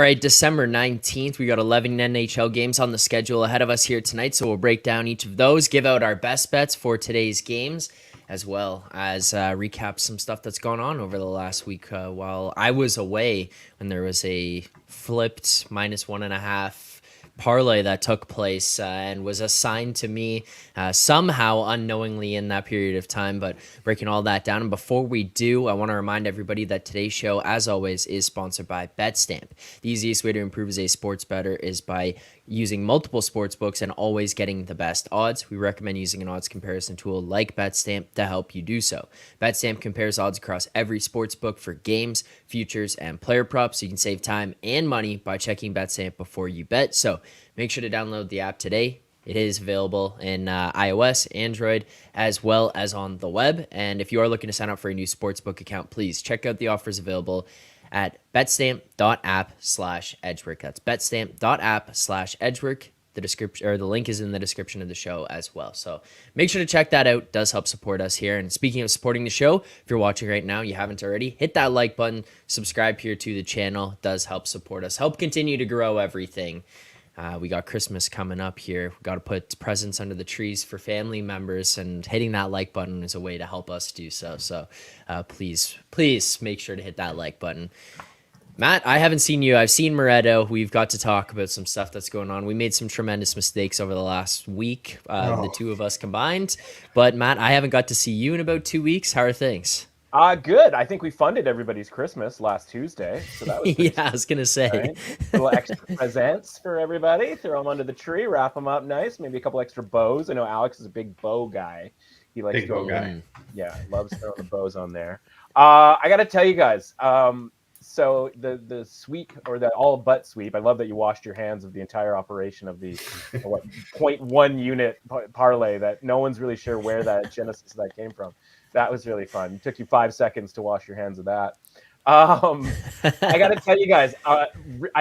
right, December 19th, we got 11 NHL games on the schedule ahead of us here tonight, so we'll break down each of those, give out our best bets for today's games, as well as recap some stuff that's gone on over the last week while I was away when there was a flipped -1.5 parlay that took place and was assigned to me somehow unknowingly in that period of time, but breaking all that down. And before we do, I want to remind everybody that today's show, as always, is sponsored by BetStamp. The easiest way to improve as a sports bettor is by using multiple sports books and always getting the best odds. We recommend using an odds comparison tool like BetStamp to help you do so. BetStamp compares odds across every sports book for games, futures, and player props, so you can save time and money by checking BetStamp before you bet. So make sure to download the app today. It is available in iOS, Android, as well as on the web. And if you are looking to sign up for a new sportsbook account, please check out the offers available at betstamp.app/edgework. That's betstamp.app/edgework. The link is in the description of the show as well. So make sure to check that out. It does help support us here. And speaking of supporting the show, if you're watching right now, you haven't already, hit that like button, subscribe here to the channel. It does help support us, help continue to grow everything. We got Christmas coming up here. We got to put presents under the trees for family members, and hitting that like button is a way to help us do so. So please make sure to hit that like button. Matt, I haven't seen you. I've seen Moretto. We've got to talk about some stuff that's going on. We made some tremendous mistakes over the last week, the two of us combined. But Matt, I haven't got to see you in about 2 weeks. How are things? Good. I think we funded everybody's Christmas last Tuesday, so that was yeah. I was gonna say, right? Little extra presents for everybody. Throw them under the tree, wrap them up nice. Maybe a couple extra bows. I know Alex is a big bow guy. He likes yeah, loves throwing the bows on there. I got to tell you guys. So the sweep, or the all but sweep. I love that you washed your hands of the entire operation of the 0.1 unit parlay that no one's really sure where that genesis of that came from. That was really fun. It took you 5 seconds to wash your hands of that. I got to tell you guys, I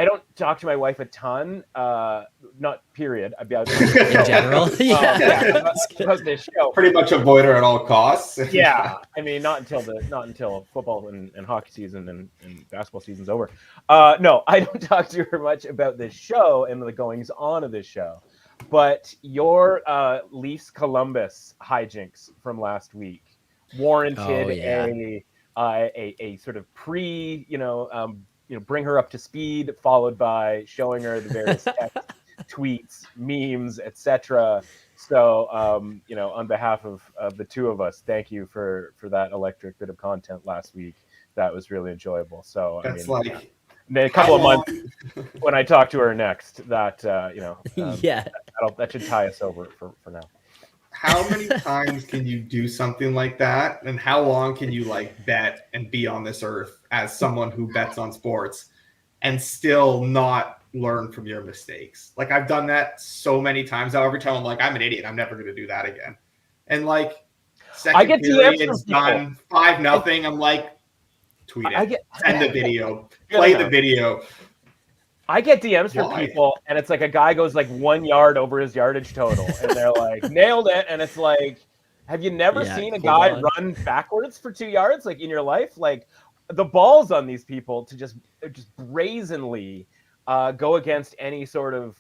don't talk to my wife a ton, not period. I'd be out in general. Because this show. Pretty much avoid her at all costs. Yeah, I mean, not until football and hockey season and basketball season's over. No, I don't talk to her much about this show and the goings on of this show. But your Leafs Columbus hijinks from last week warranted a sort of bring her up to speed, followed by showing her the various text, tweets, memes, etc. So on behalf of the two of us, thank you for that electric bit of content last week. That was really enjoyable. So in a couple of months when I talk to her next, that that should tie us over for now. How many times can you do something like that? And how long can you bet and be on this earth as someone who bets on sports and still not learn from your mistakes? I've done that so many times now. Every time I'm like, I'm an idiot. I'm never going to do that again. And second period, it's done 5-0. I'm like, tweet it, send the video, play the video. I get DMs from people, and it's like a guy goes 1 yard over his yardage total, and they're like, nailed it. And it's like, have you never seen a guy run backwards for 2 yards in your life? The balls on these people to just brazenly go against any sort of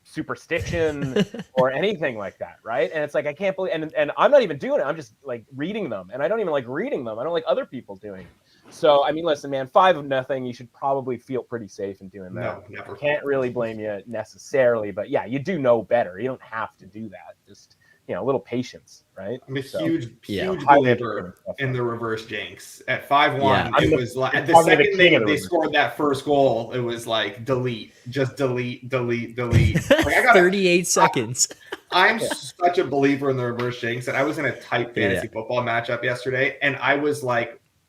superstition or anything like that, right? And it's I can't believe, and I'm not even doing it. I'm just reading them, and I don't even like reading them. I don't like other people doing it. So, I mean, listen, man, 5-0, you should probably feel pretty safe in doing that. No, never. Can't really blame you necessarily, but yeah, you do know better. You don't have to do that. Just, a little patience, right? I'm a huge believer in the reverse jinx. At 5-1, it was at the second they scored that first goal, it was delete, just delete. I got 38 seconds. I'm such a believer in the reverse jinx that I was in a tight fantasy football matchup yesterday, and I was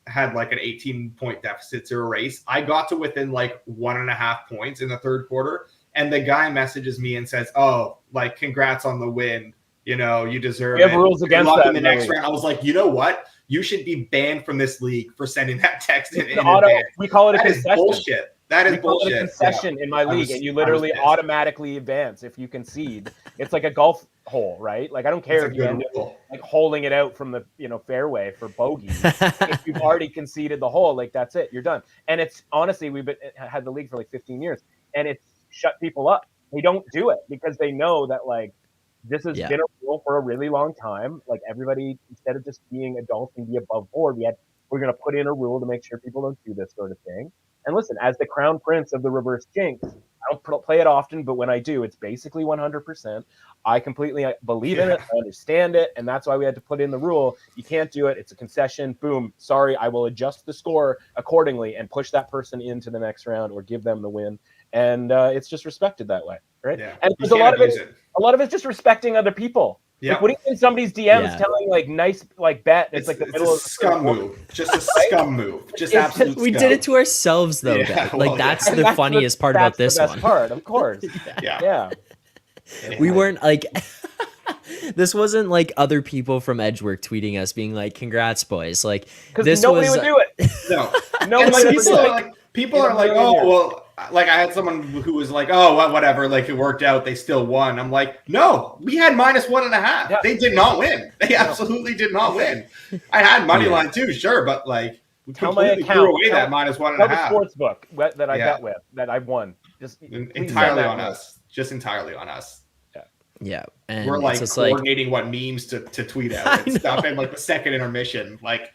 had an 18-point deficit to erase. I got to within 1.5 points in the third quarter, and the guy messages me and says, "Oh, congrats on the win. You deserve it. We have rules against that in the next round." I was like, you know what? You should be banned from this league for sending that text in advance. We call it a concession. That is bullshit. That is bullshit. We call it a concession in my league, and you literally automatically advance if you concede. It's like a golf hole, right? Like I don't care if you end up like holding it out from the fairway for bogey. If you've already conceded the hole, like that's it, you're done. And it's honestly, we've had the league for like 15 years, and it's shut people up. They don't do it because they know that like this has been a rule for a really long time. Like everybody, instead of just being adults and be above board, we're going to put in a rule to make sure people don't do this sort of thing. And listen, as the crown prince of the reverse jinx, I don't play it often, but when I do, it's basically 100%. I completely believe in it. I understand it. And that's why we had to put in the rule. You can't do it. It's a concession. Boom. Sorry. I will adjust the score accordingly and push that person into the next round or give them the win. And it's just respected that way. Right. Yeah. And there's a lot of it's just respecting other people. Yeah. Like, what do you think somebody's DMs telling like nice like bet? It's like the middle of scum move. Just a scum move. Just absolute scum. We did it to ourselves though. Yeah, like that's the funniest part about this one. That's the best part, of course. Yeah. We weren't like this wasn't like other people from Edgework tweeting us being like, "Congrats, boys!" Like this nobody would do it. No, people are like, "Oh, well." Like I had someone who was like, "Oh, whatever." Like it worked out. They still won. I'm like, "No, we had -1.5. Yeah. They did not win. They absolutely did not win. I had money line too, sure, but like we completely threw away that -1.5. Tell the sports book that I bet with that I won. Just entirely on us. Just entirely on us. Yeah, and we're like coordinating what memes to tweet out and stuff in like the second intermission. Like,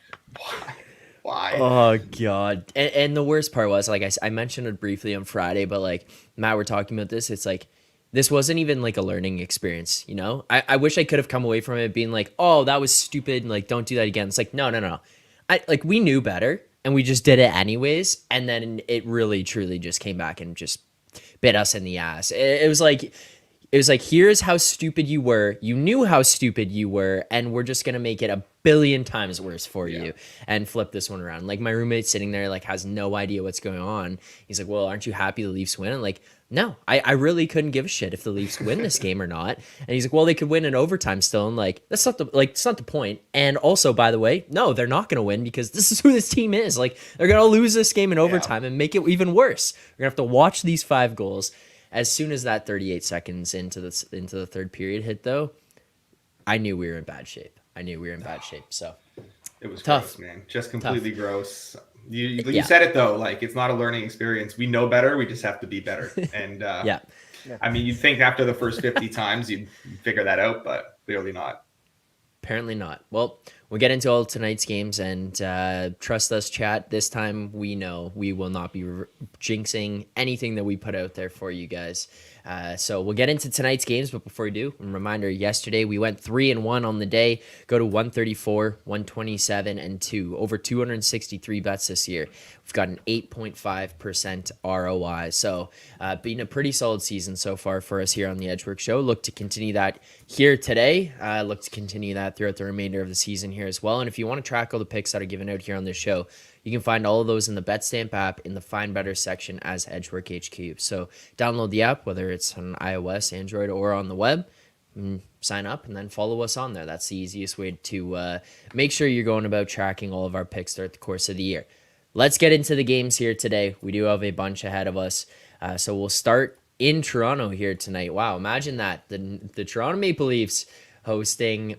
why? Oh god! And the worst part was, like I mentioned it briefly on Friday, but like Matt, we're talking about this. It's like this wasn't even like a learning experience. You know, I wish I could have come away from it being like, oh, that was stupid. And, like, don't do that again. It's like no. We knew better and we just did it anyways. And then it really truly just came back and just bit us in the ass. It was like. Here's how stupid you were. You knew how stupid you were, and we're just gonna make it a billion times worse for you and flip this one around. Like my roommate sitting there, like has no idea what's going on. He's like, "Well, aren't you happy the Leafs win?" And like, no, I really couldn't give a shit if the Leafs win this game or not. And he's like, "Well, they could win in overtime still." And like, it's not the point. And also, by the way, no, they're not gonna win because this is who this team is. Like, they're gonna lose this game in overtime and make it even worse. We're gonna have to watch these 5 goals. As soon as that 38 seconds into the third period hit, though, I knew we were in bad shape. So it was tough, gross, man. Just completely gross. You said it though. Like it's not a learning experience. We know better. We just have to be better. And I mean, you'd think after the first 50 times you'd figure that out, but clearly not. Apparently not. Well, we'll get into all tonight's games, and trust us, chat. This time we know we will not be jinxing anything that we put out there for you guys. So we'll get into tonight's games, but before we do, a reminder, yesterday we went 3-1 on the day, go to 134, 127, and 2. Over 263 bets this year. We've got an 8.5% ROI. So been a pretty solid season so far for us here on the Edgework Show. Look to continue that here today. Look to continue that throughout the remainder of the season here as well. And if you want to track all the picks that are given out here on this show, you can find all of those in the BetStamp app in the Find Better section as Edgework HQ. So download the app, whether it's on iOS, Android, or on the web, and sign up and then follow us on there. That's the easiest way to make sure you're going about tracking all of our picks throughout the course of the year. Let's get into the games here today. We do have a bunch ahead of us. So we'll start in Toronto here tonight. Wow, imagine that. The Toronto Maple Leafs hosting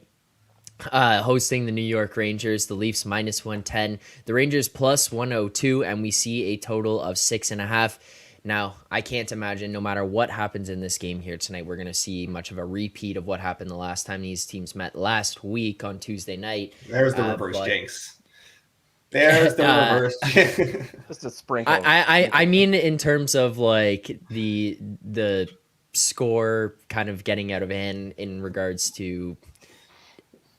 the New York Rangers. The Leafs -110, the Rangers +102, and we see a total of 6.5. Now, I can't imagine, no matter what happens in this game here tonight, we're going to see much of a repeat of what happened the last time these teams met last week on Tuesday night. There's the reverse jinx. There's the reverse. Just a sprinkle. I mean, in terms of like the score kind of getting out of hand in regards to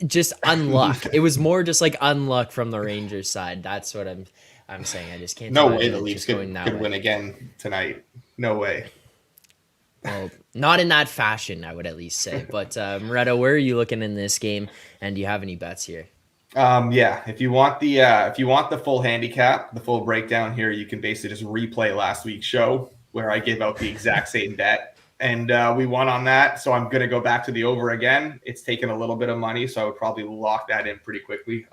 just unluck. It was more just like unluck from the Rangers side. That's what I'm saying. I just can't. No way the Leafs could win again tonight. No way. Well, not in that fashion, I would at least say. But Moretto, where are you looking in this game? And do you have any bets here? Yeah. If you want the full handicap, the full breakdown here, you can basically just replay last week's show where I gave out the exact same bet. And we won on that, so I'm going to go back to the over again. It's taken a little bit of money, so I would probably lock that in pretty quickly.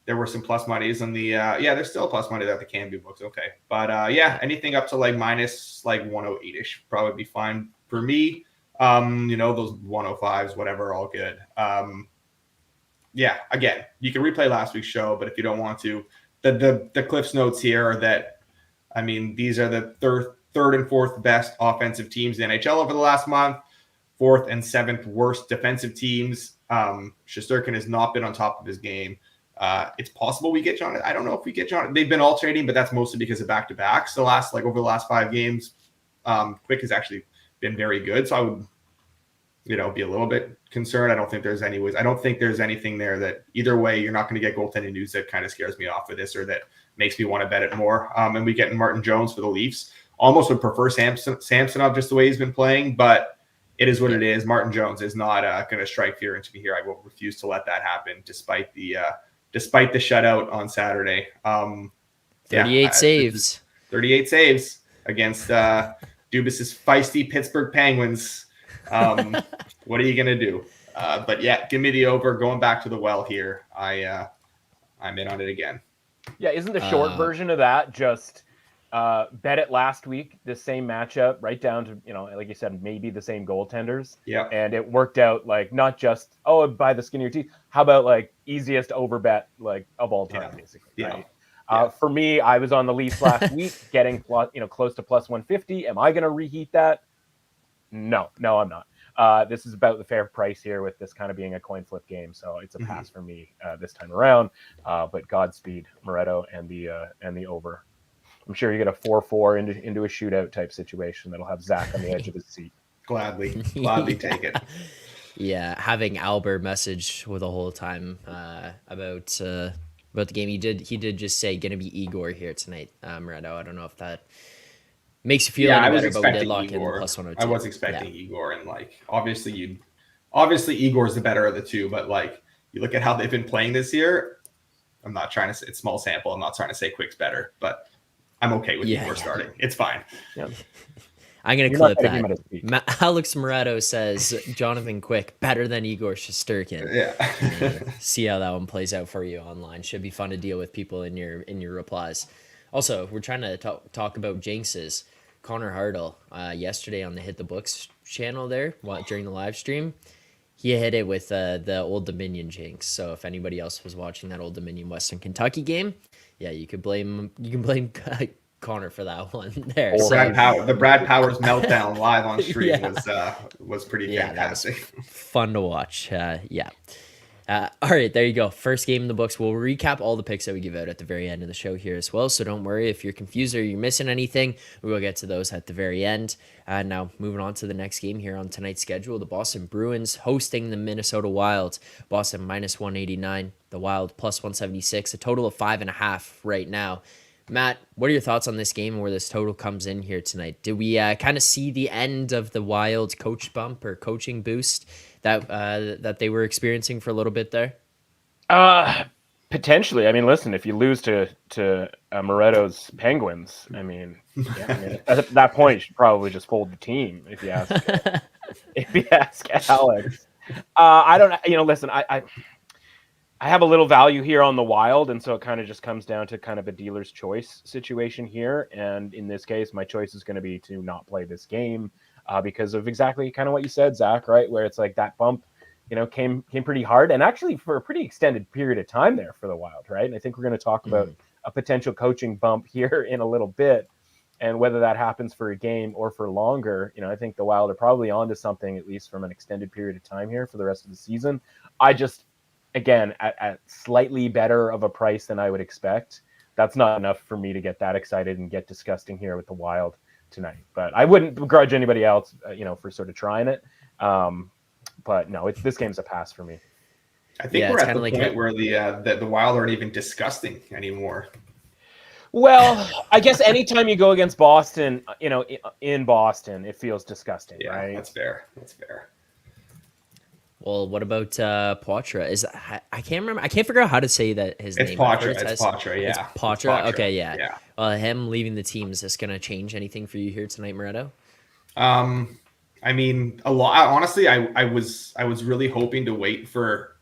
There were some plus monies on the there's still plus money that the Canby books. Okay, but anything up to like minus like 108ish probably be fine for me. Those 105s, whatever, all good. Yeah, again, you can replay last week's show, but if you don't want to, the Cliff's notes here are that, I mean, these are the third and fourth best offensive teams in the NHL over the last month, fourth and seventh worst defensive teams. Shesterkin has not been on top of his game. It's possible we get John. I don't know if we get John. They've been alternating, but that's mostly because of back-to-backs. Over the last 5 games, Quick has actually been very good. So I would, be a little bit concerned. I don't think there's anything there that either way you're not going to get goaltending news that kind of scares me off of this or that makes me want to bet it more. And we get Martin Jones for the Leafs. Almost would prefer Samsonov just the way he's been playing, but it is what it is. Martin Jones is not going to strike fear into me here. I will refuse to let that happen, despite the shutout on Saturday. 38 saves. 38 saves against Dubas's feisty Pittsburgh Penguins. What are you going to do? But yeah, give me the over. Going back to the well here. I'm in on it again. Yeah, isn't the short version of that just bet it last week, the same matchup, right down to, like you said, maybe the same goaltenders. Yeah. And it worked out like not just, by the skin of your teeth. How about like easiest over bet like of all time, basically. Yeah. Right? For me, I was on the Leafs last week, getting close to plus 150. Am I going to reheat that? No, I'm not. This is about the fair price here with this kind of being a coin flip game. So it's a pass for me this time around. But Godspeed, Moretto, and the over. I'm sure you get a 4-4 into a shootout type situation that'll have Zack on the edge of his seat. Gladly take it. Yeah, having Alber message with the whole time about the game. He did just say gonna be Igor here tonight, Moretto. I don't know if that makes you feel any better, but we did lock Igor. in plus 102. I was expecting Igor, and obviously Igor's the better of the two, but you look at how they've been playing this year. I'm not trying to say it's small sample. I'm not trying to say Quick's better, but I'm okay with Igor starting. It's fine. Yeah. I'm going to clip that. Alex Moretto says Jonathan Quick better than Igor Shesterkin. Yeah. See how that one plays out for you online. Should be fun to deal with people in your replies. Also, we're trying to talk about jinxes. Connor Hartle yesterday on the Hit the Books channel there during the live stream, he hit it with the Old Dominion jinx. So if anybody else was watching that Old Dominion Western Kentucky game, yeah, you can blame Connor for that one there. The Brad Powers meltdown live on stream was pretty fantastic. Fun to watch. All right, there you go. First game in the books. We'll recap all the picks that we give out at the very end of the show here as well. So don't worry if you're confused or you're missing anything. We will get to those at the very end. Now, moving on to the next game here on tonight's schedule. The Boston Bruins hosting the Minnesota Wild. Boston minus 189. The Wild plus 176. A total of 5.5 right now. Matt, what are your thoughts on this game and where this total comes in here tonight? Did we kind of see the end of the Wild coach bump or coaching boost that they were experiencing for a little bit there? Potentially. I mean, listen, if you lose to Moretto's Penguins, at that point, you should probably just fold the team. If you ask Alex, I don't. Listen, I have a little value here on the Wild, and so it kind of just comes down to kind of a dealer's choice situation here. And in this case, my choice is going to be to not play this game because of exactly kind of what you said, Zach, right? Where it's like that bump, came pretty hard and actually for a pretty extended period of time there for the Wild, right? And I think we're going to talk about a potential coaching bump here in a little bit. And whether that happens for a game or for longer, I think the Wild are probably onto something, at least from an extended period of time here for the rest of the season. Again, at slightly better of a price than I would expect, that's not enough for me to get that excited and get disgusting here with the Wild tonight. But I wouldn't begrudge anybody else, for sort of trying it. But no, this game's a pass for me. I think we're at the point where the Wild aren't even disgusting anymore. Well, I guess anytime you go against Boston, in Boston, it feels disgusting, right? Yeah, that's fair. Well, what about Poitras? I can't remember. I can't figure out how to say that his name. It's Poitras. It's Poitras. Okay, yeah. Him leaving the team, is this going to change anything for you here tonight, Moretto? I mean, a lot. Honestly, I was really hoping to wait for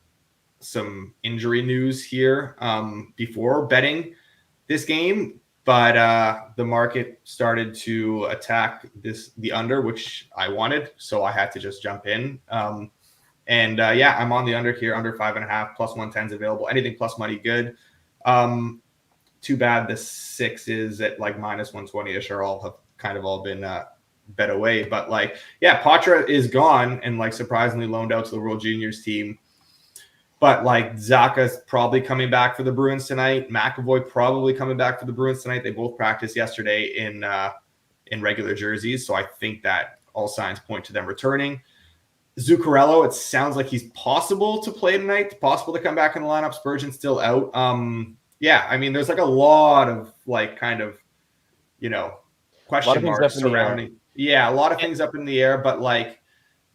some injury news here before betting this game. but the market started to attack the under, which I wanted, so I had to just jump in. Yeah, I'm on the under here, under 5.5, plus 110 is available. Anything plus money, good. Too bad the 6 is at like minus 120-ish are all been bet away. But like, yeah, Patra is gone and like surprisingly loaned out to the World Juniors team. But like Zaka's probably coming back for the Bruins tonight. McAvoy probably coming back for the Bruins tonight. They both practiced yesterday in regular jerseys, so I think that all signs point to them returning. Zuccarello, it sounds like he's possible to play tonight, possible to come back in the lineup. Spurgeon's still out. Yeah, I mean, there's like a lot of like kind of, question marks surrounding. Yeah, a lot of things up in the air, but like,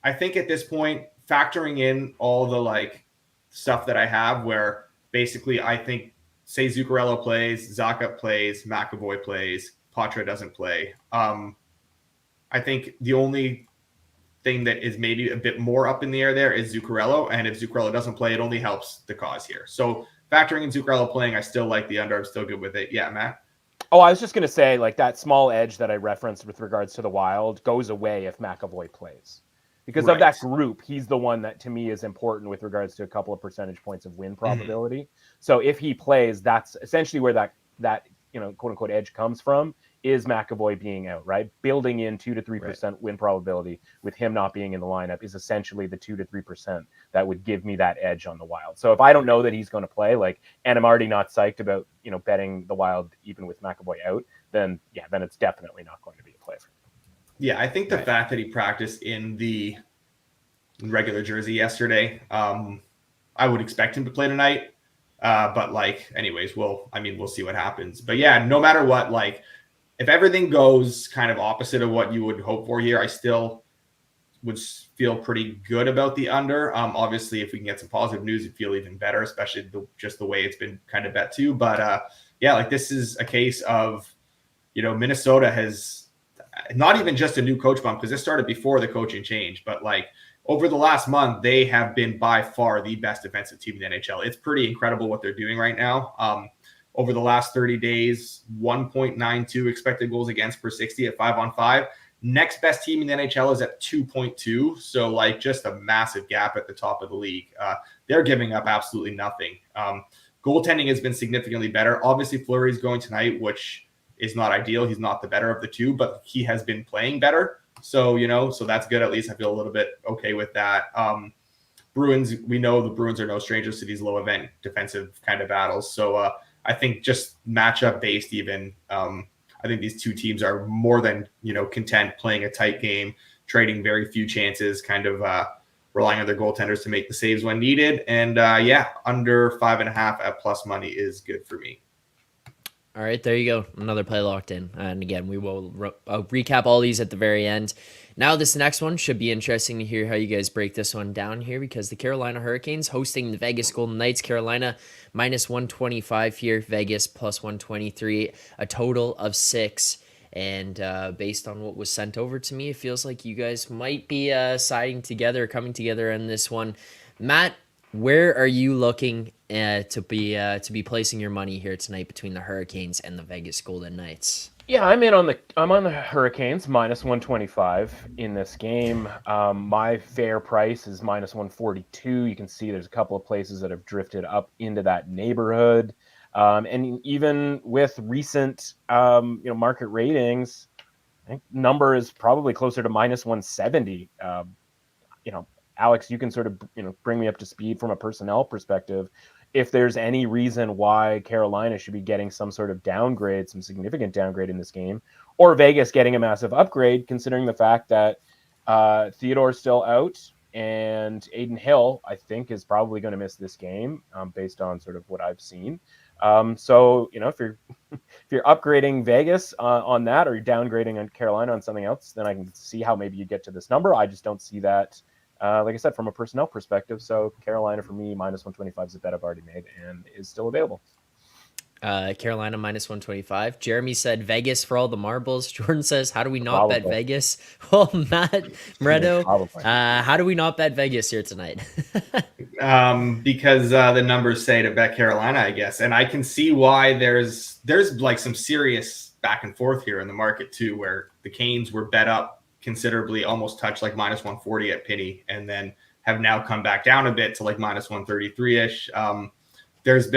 I think at this point, factoring in all the like stuff that I have, where basically I think, say Zuccarello plays, Zacha plays, McAvoy plays, Patra doesn't play. I think the only thing that is maybe a bit more up in the air there is Zuccarello, and if Zuccarello doesn't play, it only helps the cause here. So factoring in Zuccarello playing, I still like the under. I'm still good with it. Yeah, Matt? Oh, I was just going to say, like, that small edge that I referenced with regards to the Wild goes away if McAvoy plays. Because of that group, he's the one that, to me, is important with regards to a couple of percentage points of win probability. Mm-hmm. So if he plays, that's essentially where that quote-unquote edge comes from, is McAvoy being out, right? Building in 2 to 3% win probability with him not being in the lineup is essentially the 2 to 3% that would give me that edge on the Wild. So if I don't know that he's going to play, and I'm already not psyched about, betting the Wild even with McAvoy out, then it's definitely not going to be a play for me. Yeah, I think the fact that he practiced in the regular jersey yesterday, I would expect him to play tonight. But anyways, we'll see what happens. But yeah, no matter what, if everything goes kind of opposite of what you would hope for here, I still would feel pretty good about the under. Obviously, if we can get some positive news, it'd feel even better, especially just the way it's been kind of bet to. But this is a case of, Minnesota has not even just a new coach bump, because this started before the coaching change, but over the last month, they have been by far the best defensive team in the NHL. It's pretty incredible what they're doing right now. Over the last 30 days, 1.92 expected goals against per 60 at 5-on-5. Next best team in the NHL is at 2.2. So just a massive gap at the top of the league. They're giving up absolutely nothing. Goaltending has been significantly better. Obviously, Fleury's going tonight, which is not ideal. He's not the better of the two, but he has been playing better. So, so that's good. At least I feel a little bit okay with that. Bruins, we know the Bruins are no strangers to these low event defensive kind of battles. So I think just matchup based even, I think these two teams are more than, content playing a tight game, trading very few chances, kind of relying on their goaltenders to make the saves when needed. And under 5.5 at plus money is good for me. All right, there you go. Another play locked in. And again, we will recap all these at the very end. Now, this next one should be interesting to hear how you guys break this one down here, because the Carolina Hurricanes hosting the Vegas Golden Knights. Carolina minus 125 here, Vegas plus 123, a total of 6. And based on what was sent over to me, it feels like you guys might be coming together in this one. Matt, where are you looking to be placing your money here tonight between the Hurricanes and the Vegas Golden Knights? Yeah, I'm on the Hurricanes minus 125 in this game. My fair price is minus 142. You can see there's a couple of places that have drifted up into that neighborhood. And even with recent market ratings, I think number is probably closer to minus 170. Alex, you can sort of bring me up to speed from a personnel perspective. If there's any reason why Carolina should be getting some sort of downgrade, some significant downgrade in this game, or Vegas getting a massive upgrade, considering the fact that Theodore's still out and Aiden Hill, I think, is probably going to miss this game based on sort of what I've seen. So if you're upgrading Vegas on that, or you're downgrading on Carolina on something else, then I can see how maybe you get to this number. I just don't see that. Like I said, from a personnel perspective, so Carolina for me, minus 125 is a bet I've already made and is still available. Carolina minus 125. Jeremy said Vegas for all the marbles. Jordan says, how do we not bet Probably. Vegas? Well, Matt Moretto, Probably. how do we not bet Vegas here tonight? Because the numbers say to bet Carolina, I guess, and I can see why there's like some serious back and forth here in the market too, where the Canes were bet up considerably, almost touched like minus 140 at Penny, and then have now come back down a bit to like minus 133 ish. There's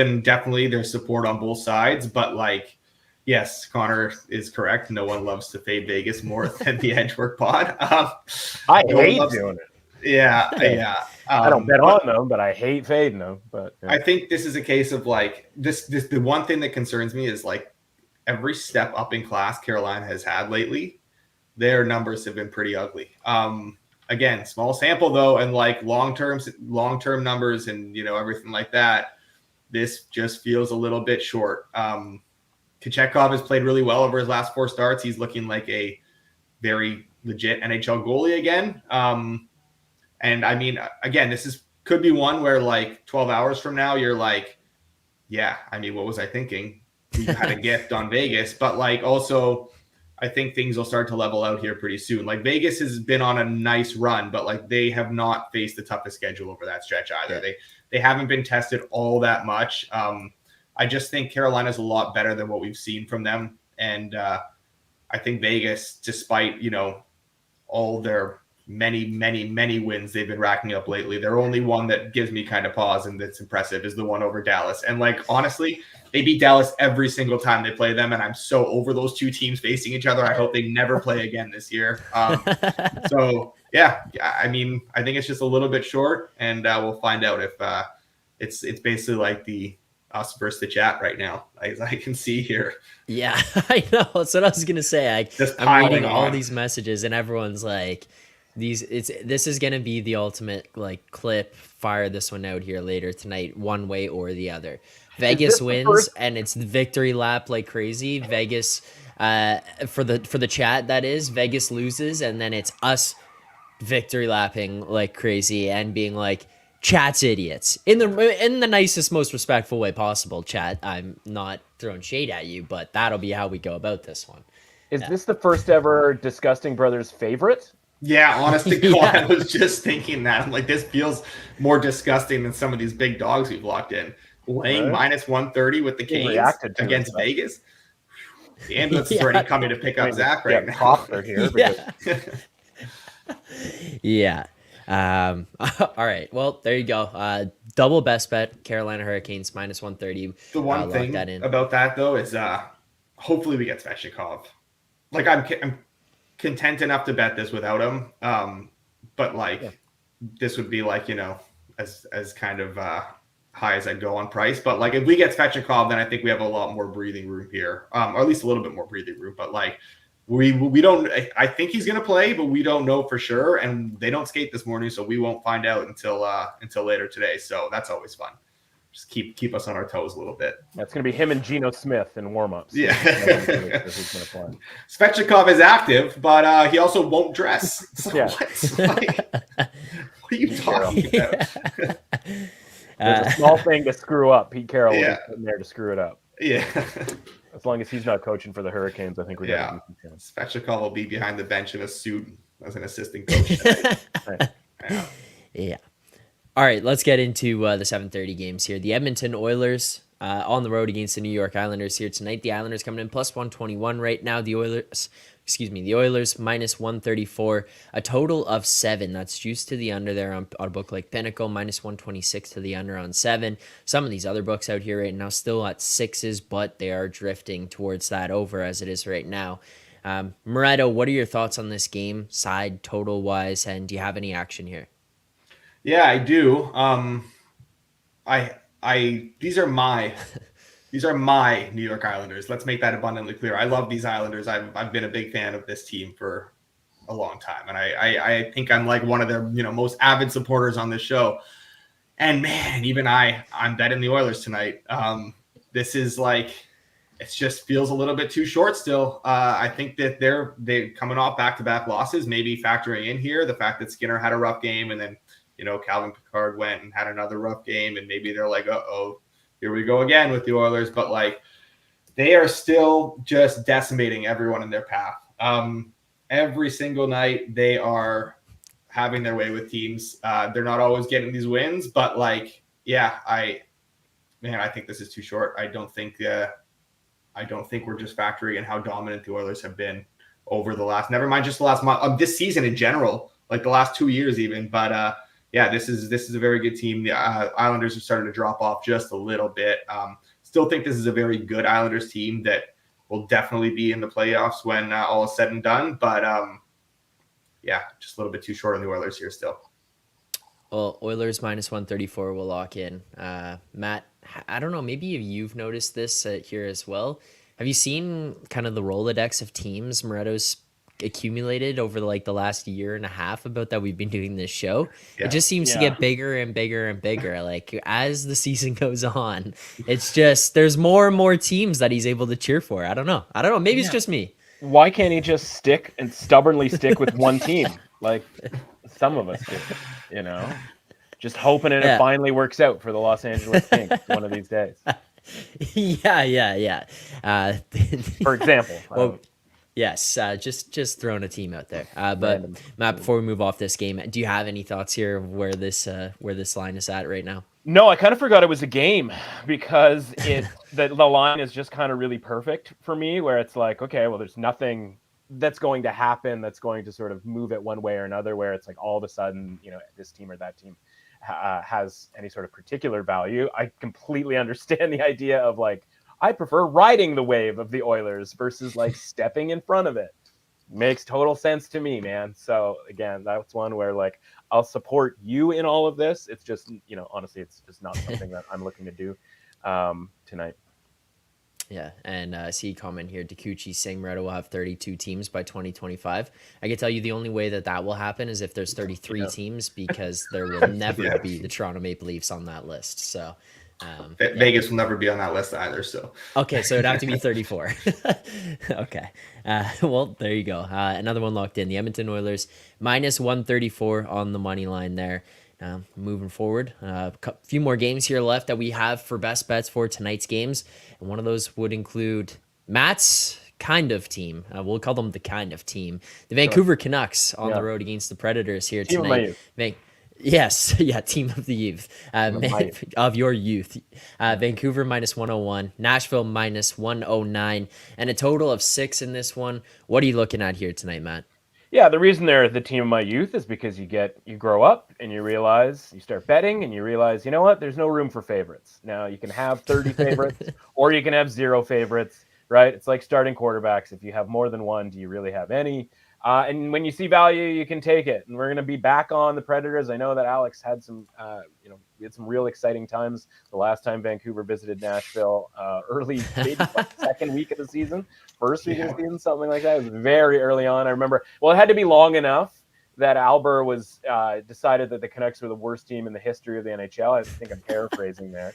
support on both sides, but like, yes, Connor is correct. No one loves to fade Vegas more than the Edgework pod. I hate doing it. Yeah. I don't bet on them, but I hate fading them. But I think this is a case of like this. The one thing that concerns me is like every step up in class Carolina has had lately, their numbers have been pretty ugly. Again, small sample though, and like long term numbers and everything like that. This just feels a little bit short. Kochetkov has played really well over his last 4 starts. He's looking like a very legit NHL goalie again. And I mean, again, could be one where like 12 hours from now, you're like, yeah, I mean, what was I thinking? We had a gift on Vegas, but like also I think things will start to level out here pretty soon. Like Vegas has been on a nice run, but like they have not faced the toughest schedule over that stretch either. Yeah. They haven't been tested all that much. I just think Carolina's a lot better than what we've seen from them. And I think Vegas, despite, all their many wins they've been racking up lately, their only one that gives me kind of pause and that's impressive is the one over Dallas. And like, honestly, they beat Dallas every single time they play them. And I'm so over those two teams facing each other. I hope they never play again this year. So yeah, I mean, I think it's just a little bit short, and we'll find out if it's basically like the us versus the chat right now, as I can see here. Yeah, I know. That's what I was gonna say. I'm reading all these messages, and everyone's like, this is gonna be the ultimate like clip. Fire this one out here later tonight, one way or the other. Vegas wins, and it's the victory lap like crazy. Vegas, for the chat, that is. Vegas loses, and then it's us victory lapping like crazy and being like, chat's idiots in the nicest, most respectful way possible. Chat, I'm not throwing shade at you, but that'll be how we go about this one. Is this the first ever Disgusting Brothers favorite? Yeah, honestly, I was just thinking that. I'm like, this feels more disgusting than some of these big dogs we've locked in. Laying minus 130 with the Canes against Vegas. The ambulance is already coming to pick up Zach right now. Yeah. All right. Well, there you go. Double best bet, Carolina Hurricanes minus 130. The one thing about that though is hopefully we get Svechnikov. Like I'm content enough to bet this without him. But like this would be like, as kind of high as I'd go on price. But like if we get Svechnikov, then I think we have a lot more breathing room here. Or at least a little bit more breathing room. But like we don't, I think he's going to play, but we don't know for sure. And they don't skate this morning, so we won't find out until later today. So that's always fun. Just keep us on our toes a little bit. That's going to be him and Geno Smith in warmups. Yeah. Svechnikov is active, but he also won't dress. So what are you talking about? There's a small thing to screw up. Pete Carroll is in there to screw it up. Yeah. As long as he's not coaching for the Hurricanes, I think we're going to Svechnikov will be behind the bench in a suit as an assistant coach. Yeah. All right, let's get into the 7:30 games here. The Edmonton Oilers on the road against the New York Islanders here tonight. The Islanders coming in plus 121 right now. The Oilers minus 134. A total of 7. That's juiced to the under there on a book like Pinnacle. Minus 126 to the under on 7. Some of these other books out here right now still at 6s, but they are drifting towards that over as it is right now. Moretto, what are your thoughts on this game, side total wise, and do you have any action here? Yeah, I do. These are my New York Islanders. Let's make that abundantly clear. I love these Islanders. I've been a big fan of this team for a long time, and I think I'm like one of their most avid supporters on this show. And man, even I'm betting the Oilers tonight. This is like, it just feels a little bit too short still. I think that they're coming off back-to-back losses, maybe factoring in here the fact that Skinner had a rough game, and then Calvin Pickard went and had another rough game, and maybe they're like, here we go again with the Oilers. But like, they are still just decimating everyone in their path. Every single night they are having their way with teams. They're not always getting these wins, but like, yeah, I think this is too short. I don't think we're just factoring in how dominant the Oilers have been over the last, never mind just the last month, this season in general, like the last 2 years even. But yeah, this is a very good team. The Islanders are starting to drop off just a little bit. Still think this is a very good Islanders team that will definitely be in the playoffs when all is said and done. But yeah, just a little bit too short on the Oilers here still. Well, Oilers minus 134 will lock in. Matt, I don't know, maybe you've noticed this here as well. Have you seen kind of the Rolodex of teams Moretto's accumulated over like the last year and a half about that we've been doing this show? Yeah. It just seems to get bigger and bigger and bigger. Like as the season goes on, it's just there's more and more teams that he's able to cheer for. I don't know. Maybe it's just me. Why can't he just stick and stubbornly stick with one team like some of us do? You know, just hoping it finally works out for the Los Angeles Kings one of these days. Yeah. For example. Well, yes, just throwing a team out there. But Matt, before we move off this game, do you have any thoughts here of where this line is at right now? No, I kind of forgot it was a game because the line is just kind of really perfect for me, where it's like, okay, well, there's nothing that's going to happen that's going to sort of move it one way or another, where it's like all of a sudden, you know, this team or that team has any sort of particular value. I completely understand the idea of like, I prefer riding the wave of the Oilers versus like stepping in front of it. Makes total sense to me, man. So again, that's one where like I'll support you in all of this. It's just, you know, honestly, it's just not something that I'm looking to do tonight. Yeah, and see a comment here, Takuchi saying Moretto will have 32 teams by 2025. I can tell you the only way that will happen is if there's 33 teams, because there will never be the Toronto Maple Leafs on that list. So Vegas will never be on that list either. So okay, so it'd have to be 34. Okay, well there you go. Another one locked in. The Edmonton Oilers minus 134 on the money line there. Moving forward, a few more games here left that we have for best bets for tonight's games, and one of those would include Matt's kind of team. We'll call them the kind of team. The Vancouver Canucks on the road against the Predators here team tonight. Yes, yeah, team of the youth, of your youth. Vancouver minus 101, Nashville minus 109, and a total of 6 in this one. What are you looking at here tonight, Matt? Yeah, the reason they're the team of my youth is because you grow up and you realize, you start betting and you realize, you know what, there's no room for favorites. Now you can have 30 favorites or you can have 0 favorites, right? It's like starting quarterbacks. If you have more than one, do you really have any? And when you see value, you can take it. And we're going to be back on the Predators. I know that Alex had some, we had some real exciting times the last time Vancouver visited Nashville, early, maybe second week of the season, first week of the season, something like that. It was very early on. I remember, well, it had to be long enough that Alber was decided that the Canucks were the worst team in the history of the NHL. I think I'm paraphrasing there.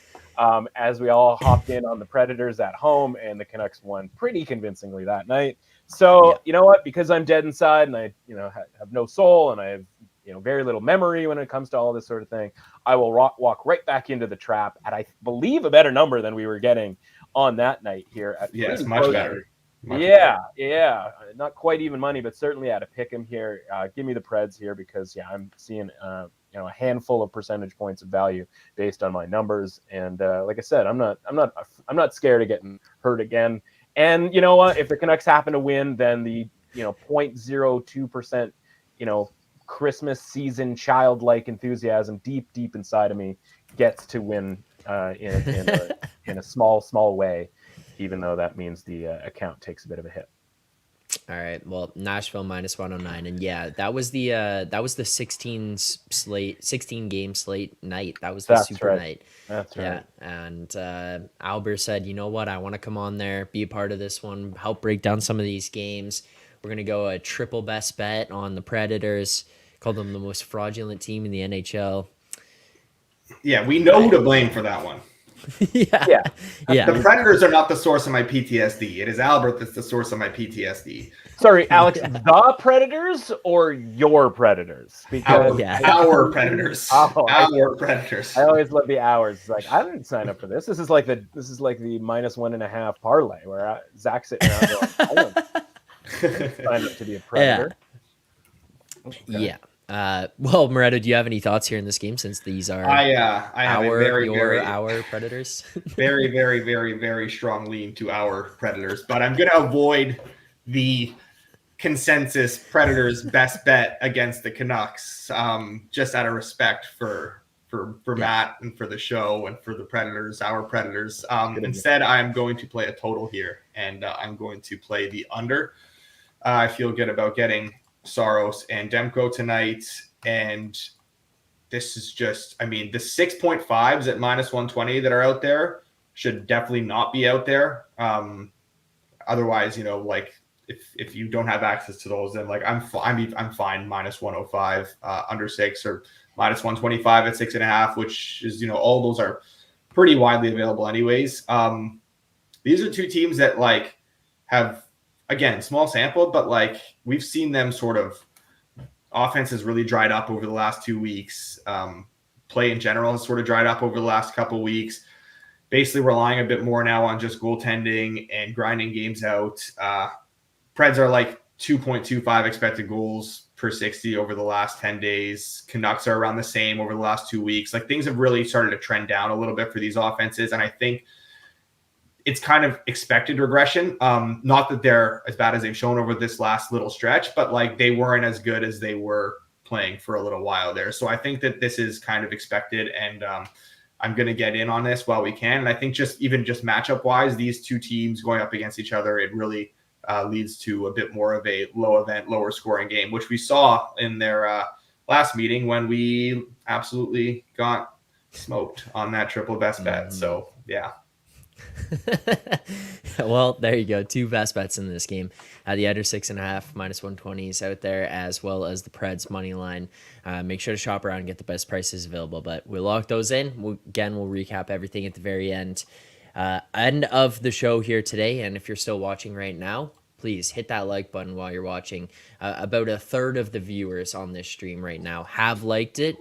As we all hopped in on the Predators at home, and the Canucks won pretty convincingly that night. So, you know what, because I'm dead inside and I, have no soul and I have, very little memory when it comes to all this sort of thing, I will walk right back into the trap at, I believe, a better number than we were getting on that night here. Yes, much better. Yeah. Not quite even money, but certainly at a pick 'em here. Give me the Preds here because, I'm seeing, a handful of percentage points of value based on my numbers. And like I said, I'm not scared of getting hurt again. And you know what? If the Canucks happen to win, then the 0.02%, Christmas season childlike enthusiasm deep inside of me gets to win in a small way, even though that means the account takes a bit of a hit. All right. Well, Nashville minus 109, and yeah, that was the 16 game slate night. That was the super night. That's right. Yeah, and Alber said, you know what, I want to come on there, be a part of this one, help break down some of these games. We're gonna go a triple best bet on the Predators. Call them the most fraudulent team in the NHL. Yeah, we know who to blame for that one. Yeah. The Predators are not the source of my PTSD. It is Albert that's the source of my PTSD. Sorry, Alex, the Predators or your Predators? Because our Predators. Our Predators. I always love the hours. It's like, I didn't sign up for this. This is like the -1.5 parlay where Zach's sitting around going, I didn't sign up to be a Predator. Yeah. Well, Moretto, do you have any thoughts here in this game since these are I have our Predators? very, very, very, very strong lean to our Predators, but I'm going to avoid the consensus Predators best bet against the Canucks, just out of respect for Matt and for the show and for the Predators, our Predators. Instead, I'm going to play a total here, and I'm going to play the under. I feel good about getting Saros and Demko tonight, and this is just, I mean, the 6.5s at -120 that are out there should definitely not be out there. Otherwise, like if you don't have access to those, then like I'm fine -105 under 6 or -125 at 6.5, which is all those are pretty widely available anyways. These are two teams that like have, again, small sample, but like we've seen them sort of offense has really dried up over the last 2 weeks. Play in general has sort of dried up over the last couple weeks. Basically relying a bit more now on just goaltending and grinding games out. Preds are like 2.25 expected goals per 60 over the last 10 days. Canucks are around the same over the last 2 weeks. Like things have really started to trend down a little bit for these offenses. And I think it's kind of expected regression. Not that they're as bad as they've shown over this last little stretch, but like they weren't as good as they were playing for a little while there. So I think that this is kind of expected, and I'm going to get in on this while we can. And I think just matchup wise, these two teams going up against each other, it really leads to a bit more of a lower scoring game, which we saw in their last meeting when we absolutely got smoked on that triple best bet. So yeah. Well, there you go. 2 best bets in this game. The under 6.5 -120 is out there, as well as the Preds money line. Make sure to shop around and get the best prices available. But we'll lock those in. We'll recap everything at the very end. End of the show here today. And if you're still watching right now, please hit that like button while you're watching. About a third of the viewers on this stream right now have liked it.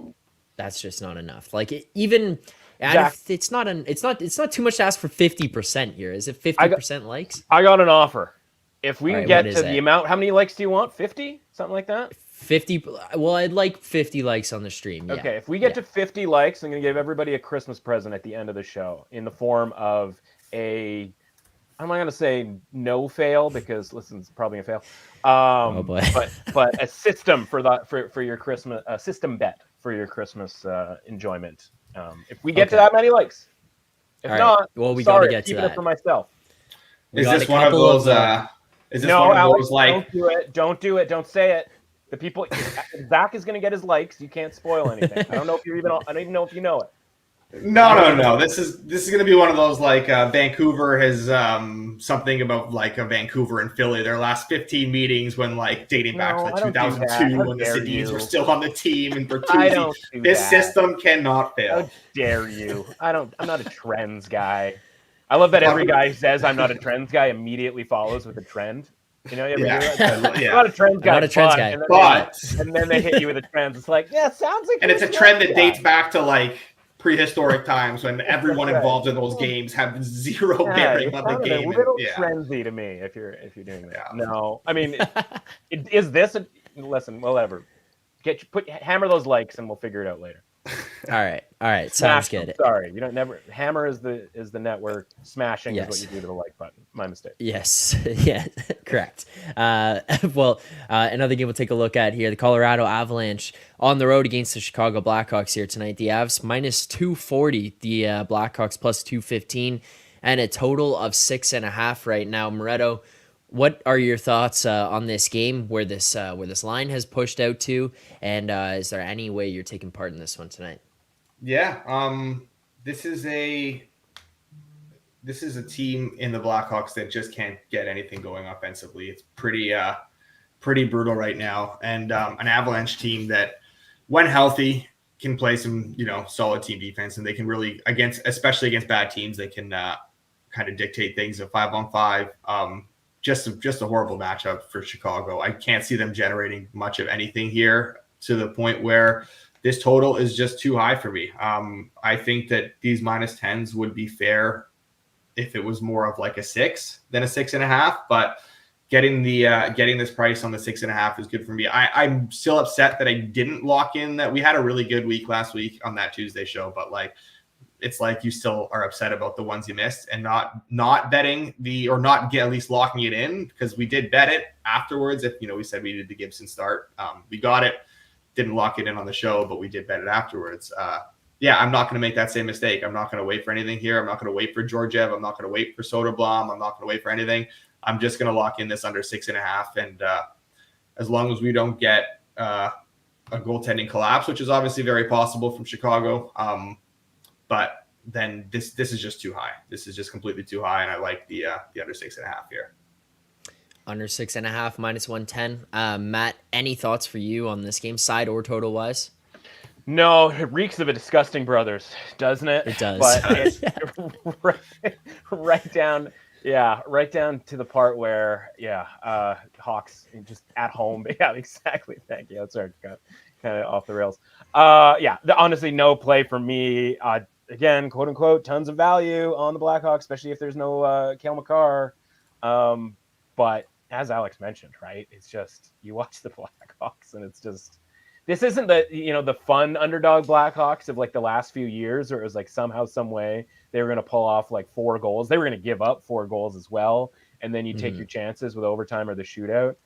That's just not enough. Like even. And if it's not too much to ask for 50% here. Is it 50% likes? I got an offer. If we can get to the amount, how many likes do you want? 50? Something like that? 50. Well, I'd like 50 likes on the stream. Yeah. Okay, if we get to 50 likes, I'm going to give everybody a Christmas present at the end of the show in the form of I'm not going to say no fail because, listen, it's probably a fail. Oh boy. but a system for your Christmas, a system bet for your Christmas enjoyment. If we get to that many likes, if not, well, we gotta get to keep that. It for myself. Is this one of those? Alex, like? Don't do it. Don't say it. The people, Zach is going to get his likes. You can't spoil anything. I don't even know if you know it. No. This is going to be one of those like Vancouver has something about like a Vancouver and Philly. Their last 15 meetings when like dating back to like 2002 when the Sedins were still on the team and Bertuzzi. This system cannot fail. How dare you? I'm not a trends guy. I love that every guy who says I'm not a trends guy immediately follows with a trend. You know, I'm not a trends guy. Not a trends guy. And then they hit you with a trend. It's like, yeah, sounds like. And it's a trend that dates back to like prehistoric times when everyone involved in those games have zero bearing on the game. It's a little trendy to me if you're doing that. Yeah. No, I mean, is this listen? Whatever. Hammer those likes and we'll figure it out later. All right. Sounds good. Sorry, you don't never. Hammer is the network. Smashing is what you do to the like button. My mistake. Yes. Yeah. Correct. Well, another game we'll take a look at here: the Colorado Avalanche on the road against the Chicago Blackhawks here tonight. The Avs -240, the Blackhawks +215, and a total of 6.5 right now. Moretto, what are your thoughts on this game, where this line has pushed out to, and is there any way you're taking part in this one tonight? Yeah, this is a team in the Blackhawks that just can't get anything going offensively. It's pretty brutal right now, and an Avalanche team that, when healthy, can play some, solid team defense, and they can really especially against bad teams, they can kind of dictate things at 5-on-5. Just a horrible matchup for Chicago. I can't see them generating much of anything here to the point where this total is just too high for me. I think that these -10s would be fair if it was more of like a 6 than a 6.5, but getting this price on the 6.5 is good for me. I'm still upset that I didn't lock in that. We had a really good week last week on that Tuesday show, but it's like you still are upset about the ones you missed and not betting at least locking it in, because we did bet it afterwards. If we said we needed the Gibson start, we got it. Didn't lock it in on the show, but we did bet it afterwards. I'm not going to make that same mistake. I'm not going to wait for anything here. I'm not going to wait for Georgiev. I'm not going to wait for Soderblom. I'm not going to wait for anything. I'm just going to lock in this under 6.5. And as long as we don't get a goaltending collapse, which is obviously very possible from Chicago, but then this is just too high. This is just completely too high, and I like the under 6.5 here. Under 6.5, -110. Matt, any thoughts for you on this game, side or total wise? No, it reeks of a disgusting brothers, doesn't it? It does. But it's right down to the part where, Hawks just at home. Yeah, exactly. Thank you. That's kind of off the rails. Honestly, no play for me. Again, quote unquote, tons of value on the Blackhawks, especially if there's no Cale Makar. But as Alex mentioned, right, it's just you watch the Blackhawks and it's just. This isn't the fun underdog Blackhawks of like the last few years, or it was like somehow, some way they were going to pull off like 4 goals. They were going to give up 4 goals as well, and then you take your chances with overtime or the shootout.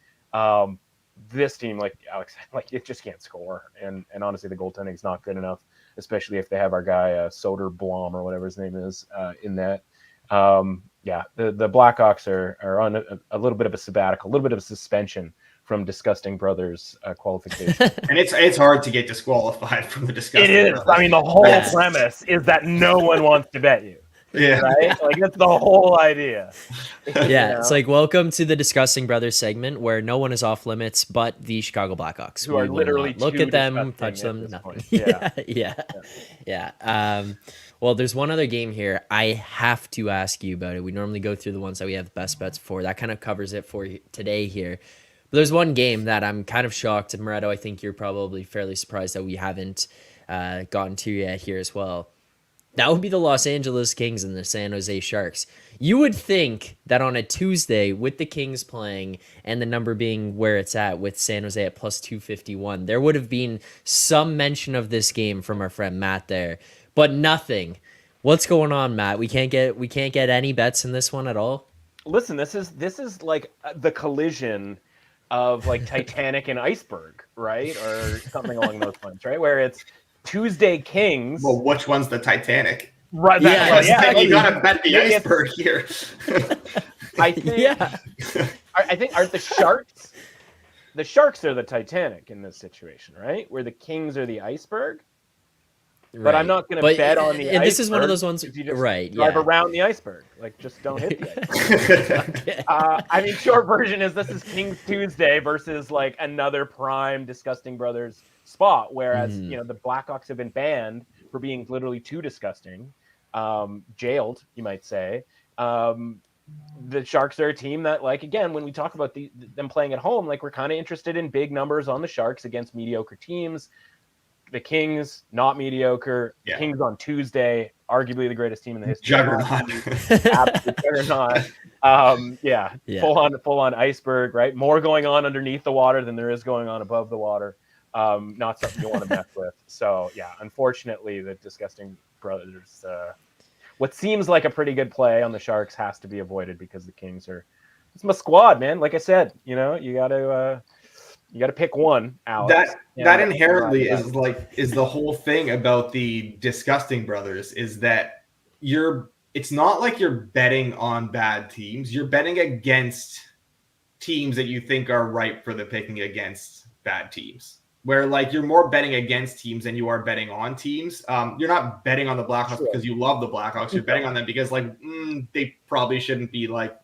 This team, like Alex, it just can't score, and honestly, the goaltending is not good enough, especially if they have our guy Soderblom or whatever his name is in that. The Blackhawks are on a little bit of a sabbatical, a little bit of a suspension from Disgusting Brothers qualification. And it's hard to get disqualified from the Disgusting It is. Brothers. I mean, the whole premise is that no one wants to bet you. Yeah. Right? Like, that's the whole idea. Yeah, it's like, welcome to the Disgusting Brothers segment where no one is off limits but the Chicago Blackhawks. Who are literally look at them, touch them, nothing. Yeah. Well, there's one other game here I have to ask you about it. We normally go through the ones that we have the best bets for. That kind of covers it for today here. But there's one game that I'm kind of shocked, and Moretto, I think you're probably fairly surprised that we haven't gotten to yet here as well. That would be the Los Angeles Kings and the San Jose Sharks. You would think that on a Tuesday with the Kings playing and the number being where it's at with San Jose at plus 251, there would have been some mention of this game from our friend Matt there, but nothing. What's going on, Matt? We can't get any bets in this one at all. Listen, this is like the collision of like Titanic and iceberg, right? Or something along those lines, right? Where it's Tuesday Kings. Well, which one's the Titanic? Right. You gotta bet the iceberg here. I think aren't the Sharks? The Sharks are the Titanic in this situation, right? Where the Kings are the iceberg. Right. But I'm not going to bet on the iceberg. This is one of those ones, right? Drive around the iceberg, like just don't hit the iceberg. Okay. I mean, short version is this is Kings Tuesday versus like another prime Disgusting Brothers spot, whereas the Blackhawks have been banned for being literally too disgusting, jailed, you might say. The Sharks are a team that, like, again, when we talk about them playing at home, like we're kind of interested in big numbers on the Sharks against mediocre teams. The Kings, not mediocre. Yeah. Kings on Tuesday, arguably the greatest team in the history. Juggernaut. Absolute juggernaut. Full on iceberg, right? More going on underneath the water than there is going on above the water. Not something you want to mess with. So, yeah, unfortunately, the Disgusting Brothers, what seems like a pretty good play on the Sharks has to be avoided because the Kings it's my squad, man. Like I said, you got to pick one, Alex. That inherently is the whole thing about the Disgusting Brothers is that it's not like you're betting on bad teams. You're betting against teams that you think are ripe for the picking against bad teams. Where like you're more betting against teams than you are betting on teams. You're not betting on the Blackhawks because you love the Blackhawks. You're betting on them because they probably shouldn't be like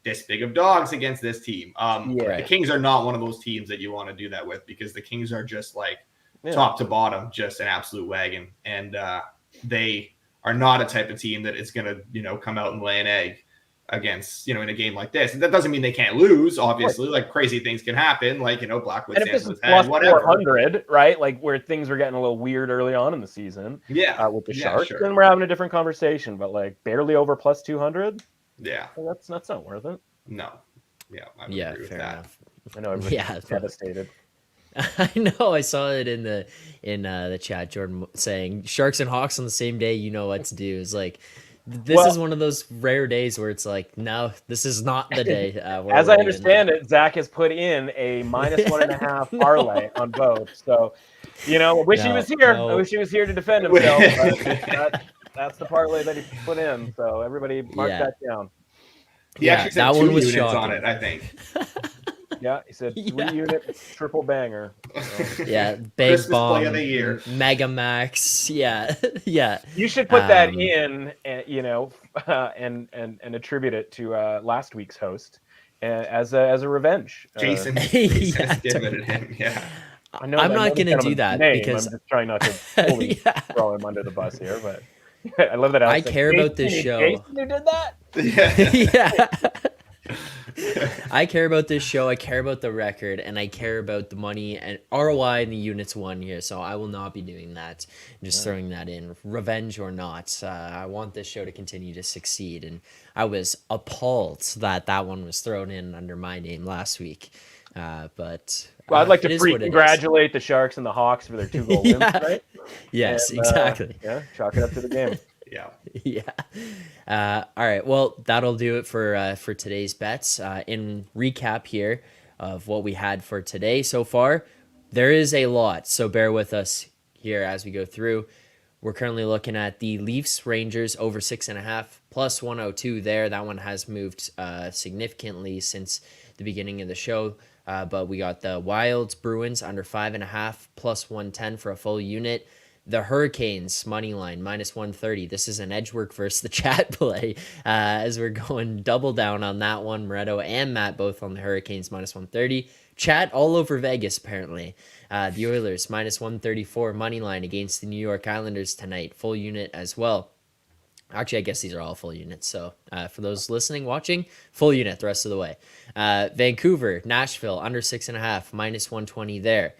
this big of dogs against this team. The Kings are not one of those teams that you want to do that with because the Kings are just like top to bottom, just an absolute wagon. And they are not a type of team that is going to, come out and lay an egg against, in a game like this. And that doesn't mean they can't lose, obviously. Like crazy things can happen, like, Blackwood and if this is head, plus whatever. 400, right? Like where things were getting a little weird early on in the season. Yeah. With the Sharks, sure. then we're having a different conversation. But like barely over plus 200. Yeah. Well, that's not worth it. No. Yeah. I would agree with fair that. enough. I know everybody's devastated. I know. I saw it in the chat. Jordan saying Sharks and Hawks on the same day. You know what to do. It's like this is one of those rare days where it's like, no, this is not the day. As I understand it, Zach has put in a -1.5 parlay on both. So, I wish he was here. I wish he was here to defend himself. But that's the parlay that he put in. So everybody mark that down. He actually said that 2 one was units shocking on it, I think. Yeah, he said 3-unit triple banger. So. Yeah, big Christmas bomb, play of the year. Mega Max. Yeah, yeah. You should put that in, and attribute it to last week's host as a revenge. Jason Yeah, giving him. Yeah. I'm not going to do that because I'm just trying not to fully throw him under the bus here, but I love that. I care about this show. Jason, who did that? Yeah. I care about this show. I care about the record, and I care about the money and ROI and the units won here. So I will not be doing that. I'm just throwing that in, revenge or not. I want this show to continue to succeed, and I was appalled that one was thrown in under my name last week. But I'd like to congratulate the Sharks and the Hawks for their 2-goal wins, right? Yes, and, exactly. Chalk it up to the game. Yeah. All right. Well, that'll do it for today's bets. In recap here of what we had for today so far, there is a lot, so bear with us here as we go through. We're currently looking at the Leafs Rangers over 6.5 plus 102 there. That one has moved significantly since the beginning of the show. But we got the Wilds Bruins under 5.5 plus 110 for a full unit. The Hurricanes money line -130. This is an Edgework versus the chat play as we're going double down on that one. Moretto and Matt both on the Hurricanes -130. Chat all over Vegas apparently. The Oilers -134 money line against the New York Islanders tonight. Full unit as well. Actually, I guess these are all full units. So for those listening, watching, full unit the rest of the way. Vancouver, Nashville under 6.5 -120 there.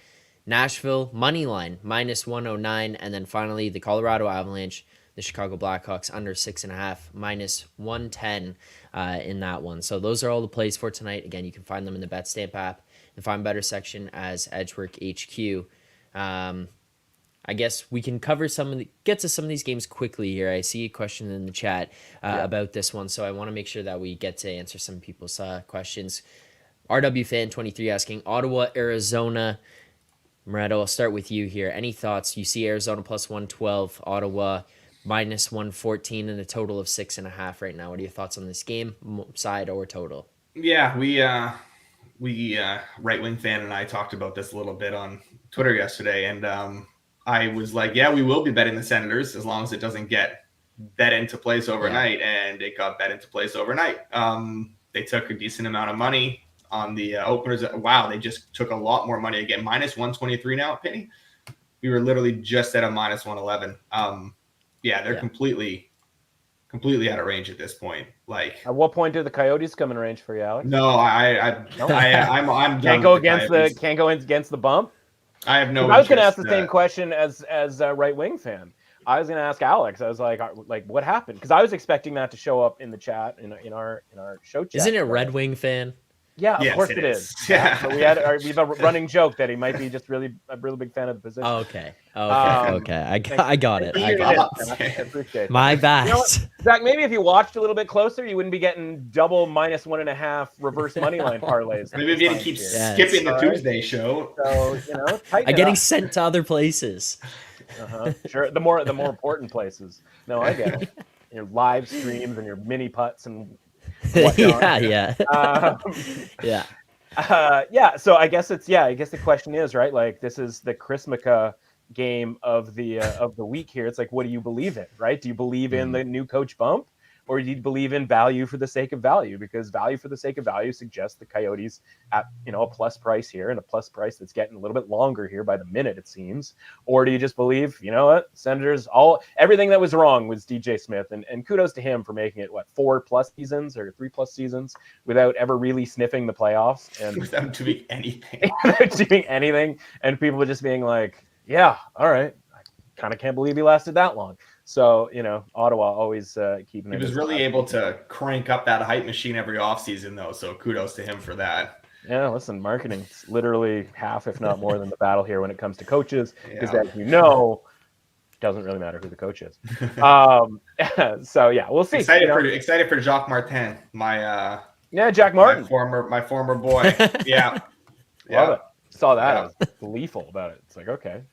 Nashville money line -109, and then finally the Colorado Avalanche, the Chicago Blackhawks under 6.5 -110 in that one. So those are all the plays for tonight. Again, you can find them in the BetStamp app, the Find Better section as Edgework HQ. I guess we can cover get to some of these games quickly here. I see a question in the chat about this one, so I want to make sure that we get to answer some people's questions. RW Fan 23 asking Ottawa, Arizona. Moretto, I'll start with you here. Any thoughts? You see Arizona plus 112, Ottawa -114, and a total of 6.5 right now. What are your thoughts on this game, side or total? Yeah, we right wing fan and I talked about this a little bit on Twitter yesterday, and I was like, yeah, we will be betting the Senators as long as it doesn't get bet into place overnight, and it got bet into place overnight. They took a decent amount of money on the openers. Wow, they just took a lot more money again. -123 now, Penny. We were literally just at a -111. They're completely out of range at this point. Like, at what point do the Coyotes come in range for you, Alex? No, I'm done. Can't go against the bump. I have no. I was going to ask the same question as a right wing fan. I was going to ask Alex. I was like, what happened? Because I was expecting that to show up in the chat in our show chat. Isn't it Red Wing fan? Yeah, of course it is. Yeah. So we have a running joke that he might be just a really big fan of the position. Oh, okay. I got it. I appreciate it. My bad. Zach, maybe if you watched a little bit closer, you wouldn't be getting double -1.5 reverse money line parlays. Maybe if you didn't keep skipping the Tuesday show. So I'm getting sent to other places. Sure, the more important places. No, I get it. Your live streams and your mini putts and. Yeah. So I guess the question is, right, like, this is the Chrismica game of the week here. It's like, what do you believe in, right? Do you believe in the new coach bump, or do you believe in value for the sake of value? Because value for the sake of value suggests the Coyotes at, a plus price here, and a plus price that's getting a little bit longer here by the minute, it seems. Or do you just believe, Senators, everything that was wrong was DJ Smith, and kudos to him for making it 4+ seasons or 3+ seasons without ever really sniffing the playoffs and without doing anything. And people were just being like, yeah, all right. I kind of can't believe he lasted that long. So, Ottawa always keeping it. He was really able to crank up that hype machine every offseason, though. So kudos to him for that. Yeah, listen, marketing's literally half, if not more, than the battle here when it comes to coaches. Because as it doesn't really matter who the coach is. So yeah, we'll see. Excited for Jacques Martin, Jack Martin, my former boy. Yeah, love it. Saw that. I was gleeful about it. It's like, okay.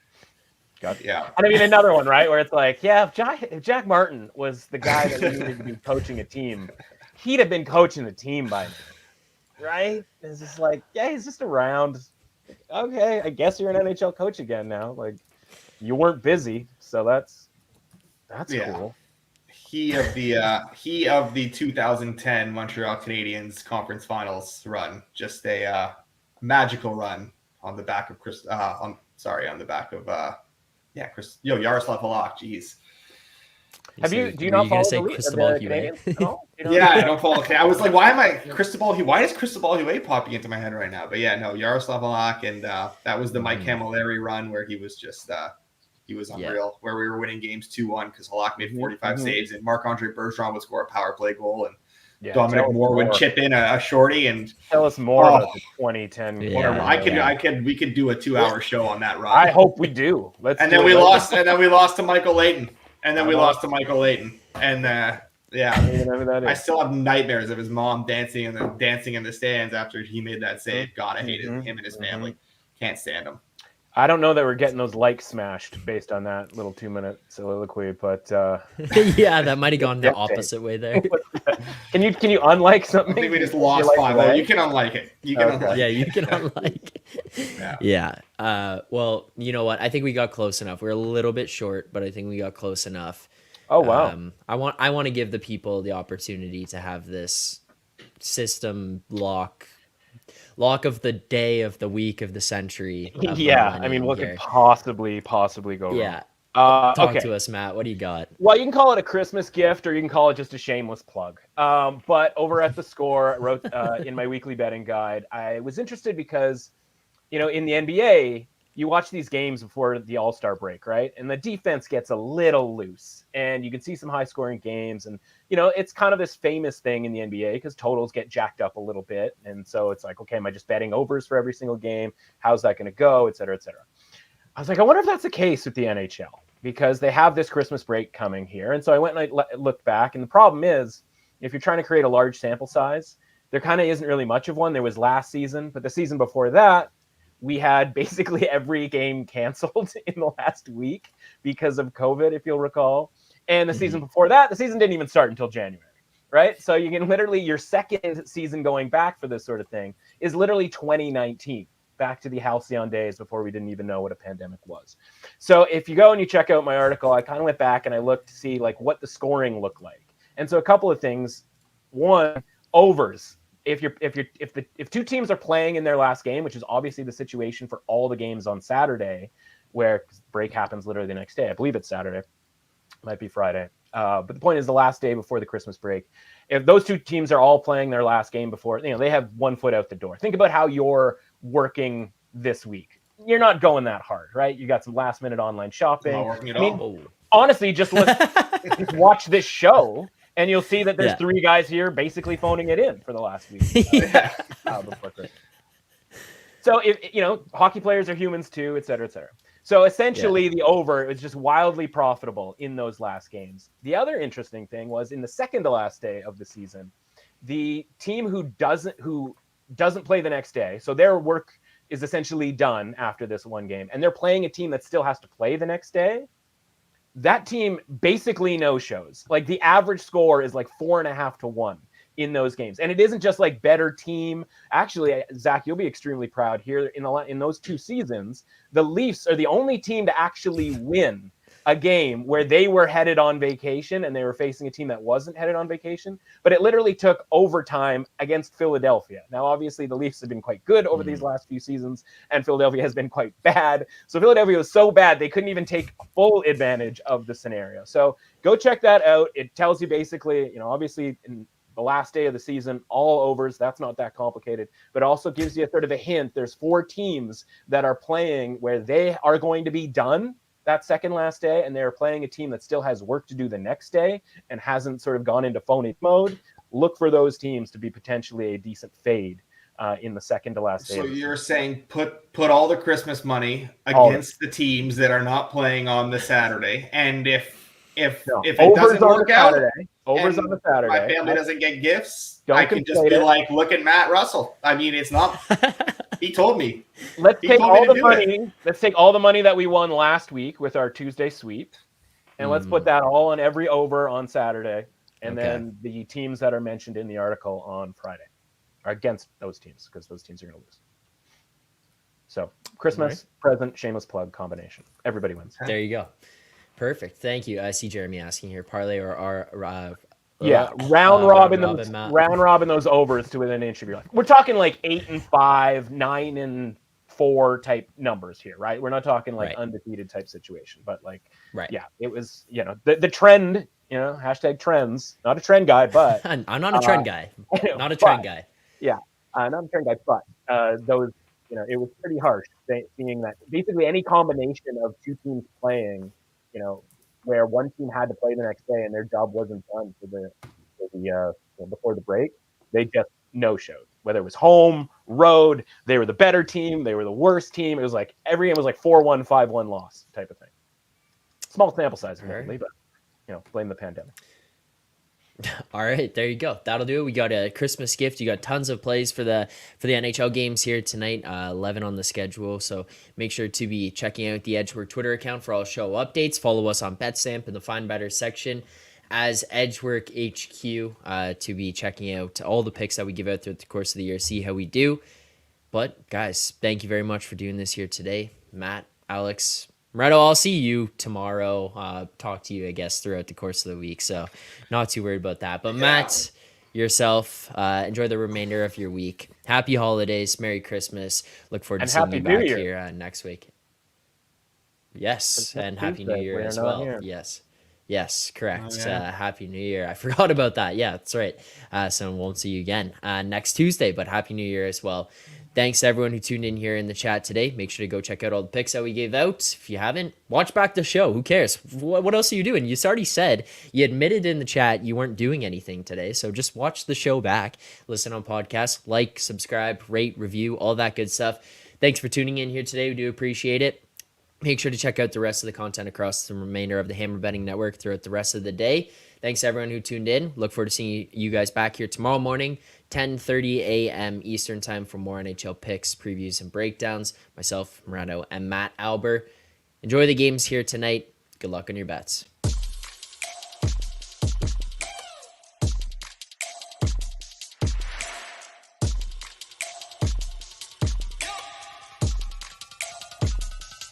Yeah. And I mean, another one, right? Where it's like, if Jack Martin was the guy that we needed to be coaching a team, he'd have been coaching the team by now, right? It's just like, he's just around. Okay, I guess you're an NHL coach again now. Like, you weren't busy, so that's cool. He of the 2010 Montreal Canadiens conference finals run, just a magical run on the back of Yaroslav Halak. Jeez. Do you not follow the Canadiens at all? I don't follow. I was like, why does Cristobal Huet popping into my head right now? But Yaroslav Halak, and that was the Mike Camilleri run where he was just he was unreal, where we were winning games 2-1 because Halak made 45 saves, and Marc-Andre Bergeron would score a power play goal, and Dominic Moore would chip in a shorty. And tell us more about the 2010. We could do a 2-hour show on that run. I hope we do. Then we lost to Michael Leighton. And then we lost to Michael Leighton. And I still have nightmares of his mom dancing in the stands after he made that save. God, I hated him and his family. Can't stand him. I don't know that we're getting those likes smashed based on that little 2-minute soliloquy, but that might have gone the opposite way there. Can you unlike something? I think we just lost 5-0. You can unlike it. You can unlike it. Yeah, you can unlike it. Yeah. Well, you know what? I think we got close enough. We're a little bit short, but I think we got close enough. Oh wow. I want to give the people the opportunity to have this system lock of the day, of the week, of the century. I mean, what could possibly go wrong? Yeah. Talk to us, Matt. What do you got? Well, you can call it a Christmas gift, or you can call it just a shameless plug. But over at The Score, I wrote in my weekly betting guide, I was interested because, in the NBA, you watch these games before the All-Star break, right? And the defense gets a little loose, and you can see some high-scoring games. And, it's kind of this famous thing in the NBA because totals get jacked up a little bit. And so it's like, okay, am I just betting overs for every single game? How's that going to go, et cetera, et cetera. I was like, I wonder if that's the case with the NHL because they have this Christmas break coming here. And so I went and I looked back. And the problem is, if you're trying to create a large sample size, there kind of isn't really much of one. There was last season, but the season before that, we had basically every game canceled in the last week because of COVID, if you'll recall. And the season before that, the season didn't even start until January, right? So you can literally, your second season going back for this sort of thing is literally 2019, back to the halcyon days before we didn't even know what a pandemic was. So if you go and you check out my article, I kind of went back and I looked to see like what the scoring looked like. And so a couple of things. One, overs. If two teams are playing in their last game, which is obviously the situation for all the games on Saturday, where break happens literally the next day. I believe it's Saturday, might be Friday. But the point is the last day before the Christmas break. If those two teams are all playing their last game before, they have one foot out the door. Think about how you're working this week. You're not going that hard, right? You got some last minute online shopping. Not working at all. Honestly, just watch this show. And you'll see that there's 3 guys here basically phoning it in for the last week. So if hockey players are humans too, et cetera, et cetera. So essentially the over was just wildly profitable in those last games. The other interesting thing was in the second to last day of the season, the team who doesn't play the next day, so their work is essentially done after this one game, and they're playing a team that still has to play the next day. That team basically no-shows. Like the average score is like 4.5 to 1 in those games. And it isn't just like better team. Actually, Zach, you'll be extremely proud here in those 2 seasons. The Leafs are the only team to actually win a game where they were headed on vacation and they were facing a team that wasn't headed on vacation, but it literally took overtime against Philadelphia. Now, obviously, the Leafs have been quite good over these last few seasons, and Philadelphia has been quite bad. So Philadelphia was so bad, they couldn't even take full advantage of the scenario. So go check that out. It tells you basically, obviously in the last day of the season, all overs. That's not that complicated, but also gives you a sort of a hint. There's 4 teams that are playing where they are going to be done that second last day, and they're playing a team that still has work to do the next day and hasn't sort of gone into phony mode. Look for those teams to be potentially a decent fade in the second to last day. So you're saying put all the Christmas money against the teams that are not playing on the Saturday, and if it doesn't work out, overs on the Saturday, my family doesn't get gifts, I can just be like, look at Matt Russell. I mean, it's not. He told me. Let's take all the money. Let's take all the money that we won last week with our Tuesday sweep, and let's put that all on every over on Saturday, and then the teams that are mentioned in the article on Friday are against those teams because those teams are going to lose. So Christmas present, shameless plug combination. Everybody wins. There you go. Perfect. Thank you. I see Jeremy asking here, parlay or round robin those overs to within an inch of your life. We're talking like 8-5, 9-4 type numbers here, right? We're not talking like undefeated type situation, but like, it was, the trend, hashtag trends, not a trend guy, but I'm not a trend guy, not a trend guy. Yeah. Not a trend guy, but those, it was pretty harsh seeing that basically any combination of 2 teams playing, where one team had to play the next day and their job wasn't done for the before the break, they just no-showed. Whether it was home, road, they were the better team, they were the worst team. It was like every game was like 4-1, 5-1 loss type of thing. Small sample size, apparently, but blame the pandemic. All right, there you go. That'll do it. We got a Christmas gift. You got tons of plays for the NHL games here tonight. 11 on the schedule. So make sure to be checking out the Edgework Twitter account for all show updates. Follow us on BetStamp in the Find Better section as Edgework HQ to be checking out all the picks that we give out throughout the course of the year. See how we do. But guys, thank you very much for doing this here today. Matt, Alex, Moretto, I'll see you tomorrow. Talk to you, I guess, throughout the course of the week. So not too worried about that. But Matt, yourself, enjoy the remainder of your week. Happy holidays. Merry Christmas. Look forward to seeing you back here next week. Yes, and Happy New Year as well. Yes, correct. Happy New Year. I forgot about that. Yeah, that's right. So won't see you again next Tuesday, but Happy New Year as well. Thanks to everyone who tuned in here in the chat today. Make sure to go check out all the picks that we gave out. If you haven't, watch back the show. Who cares? What else are you doing? You already said, you admitted in the chat you weren't doing anything today. So just watch the show back. Listen on podcasts. Like, subscribe, rate, review, all that good stuff. Thanks for tuning in here today. We do appreciate it. Make sure to check out the rest of the content across the remainder of the Hammer Betting Network throughout the rest of the day. Thanks to everyone who tuned in. Look forward to seeing you guys back here tomorrow morning, 10:30 a.m. Eastern time for more NHL picks, previews, and breakdowns. Myself, Moretto, and Matt Alber. Enjoy the games here tonight. Good luck on your bets.